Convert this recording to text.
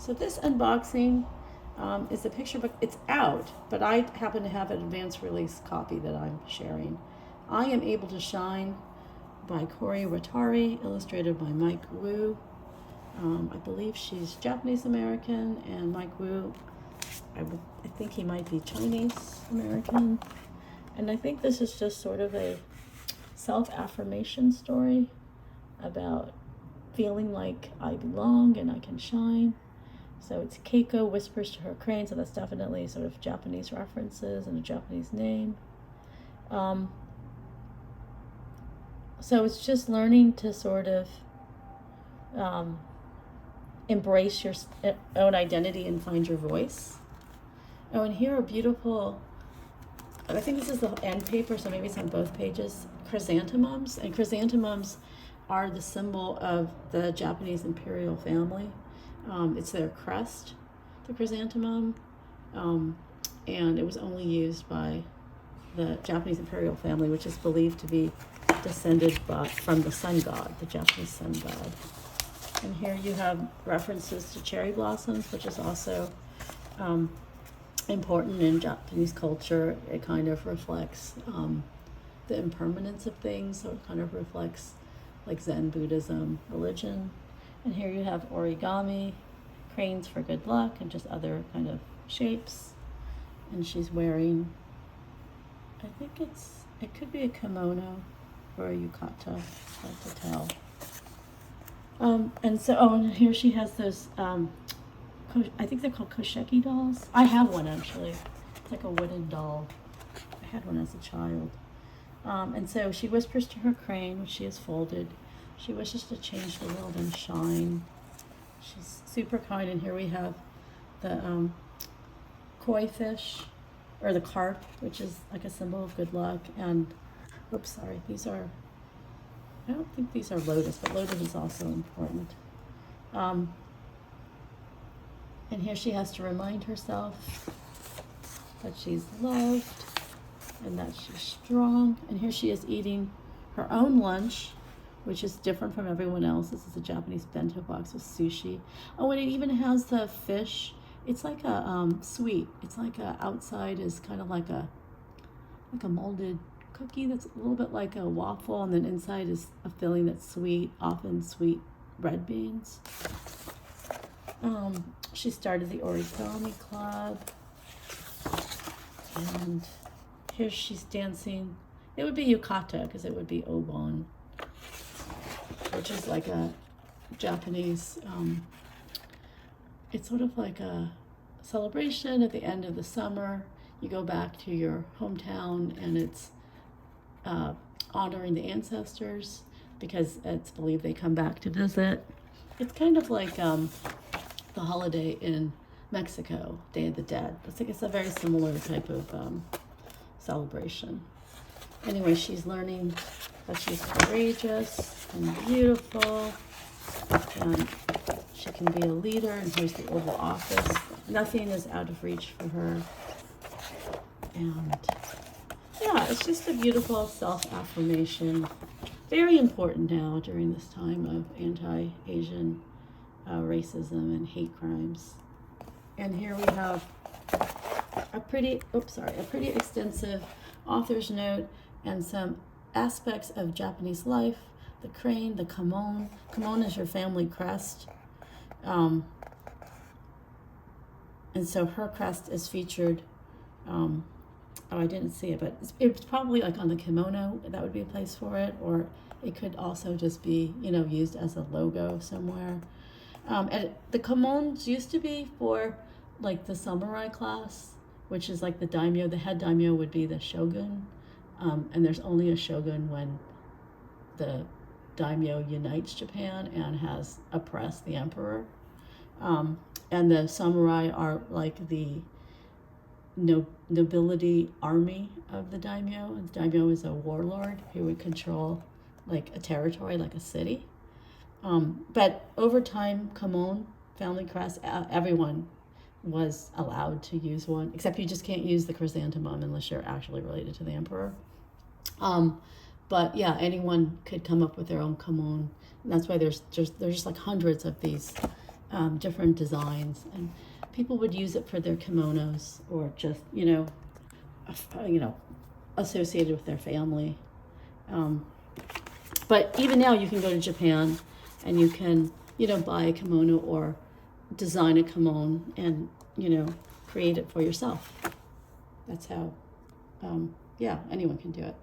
So this unboxing is a picture book. It's out, but I happen to have an advanced release copy that I'm sharing. I Am Able to Shine by Korey Wakari, illustrated by Mike Wu. I believe she's Japanese American, and Mike Wu, I think he might be Chinese American. And I think this is just sort of a self-affirmation story about feeling like I belong and I can shine. So it's Keiko whispers to her crane, so that's definitely sort of Japanese references and a Japanese name. So it's just learning to sort of embrace your own identity and find your voice. Oh, and here are beautiful, I think this is the end paper, so maybe it's on both pages, chrysanthemums. And chrysanthemums are the symbol of the Japanese imperial family. It's their crest, the chrysanthemum, and it was only used by the Japanese imperial family, which is believed to be descended from the sun god, the Japanese sun god. And here you have references to cherry blossoms, which is also important in Japanese culture. It kind of reflects the impermanence of things, so it kind of reflects like Zen Buddhism religion. And here you have origami, cranes for good luck, and just other kind of shapes. And she's wearing, I think it could be a kimono or a yukata, hard to tell. And here she has those, I think they're called kosheki dolls. I have one actually. It's like a wooden doll. I had one as a child. And so she whispers to her crane, which she has folded. She wishes to change the world and shine. She's super kind, and here we have the koi fish, or the carp, which is like a symbol of good luck. And, oops, sorry, I don't think these are lotus, but lotus is also important. And here she has to remind herself that she's loved and that she's strong. And here she is eating her own lunch, which is different from everyone else. This is a Japanese bento box with sushi. Oh, and it even has the fish. It's like a sweet. It's like outside is kind of like a molded cookie that's a little bit like a waffle, and then inside is a filling that's sweet, often sweet red beans. She started the Origami Club, and here she's dancing. It would be yukata because it would be obon, which is like a Japanese, it's sort of like a celebration at the end of the summer. You go back to your hometown, and it's honoring the ancestors because it's believed they come back to visit. It's kind of like the holiday in Mexico, Day of the Dead. It's a very similar type of celebration. Anyway, she's learning that she's courageous and beautiful, and she can be a leader, and here's the Oval Office. Nothing is out of reach for her. And yeah, it's just a beautiful self-affirmation. Very important now during this time of anti-Asian racism and hate crimes. And here we have a pretty extensive author's note and some aspects of Japanese life. The crane, the kimono. Kimono is your family crest. And so her crest is featured. I didn't see it, but it's probably like on the kimono. That would be a place for it, or it could also just be, used as a logo somewhere. And the kimonos used to be for like the samurai class, which is like the daimyo. The head daimyo would be the shogun, and there's only a shogun when the daimyo unites Japan and has oppressed the emperor. And the samurai are like the nobility army of the daimyo. And the daimyo is a warlord who would control like a territory, like a city. But over time, kimono, family crest, everyone was allowed to use one, except you just can't use the chrysanthemum unless you're actually related to the emperor. But yeah, anyone could come up with their own kimono. And that's why there's just like hundreds of these different designs, and people would use it for their kimonos or just, associated with their family. But even now you can go to Japan and you can, buy a kimono or design a kimono and, create it for yourself. That's how, anyone can do it.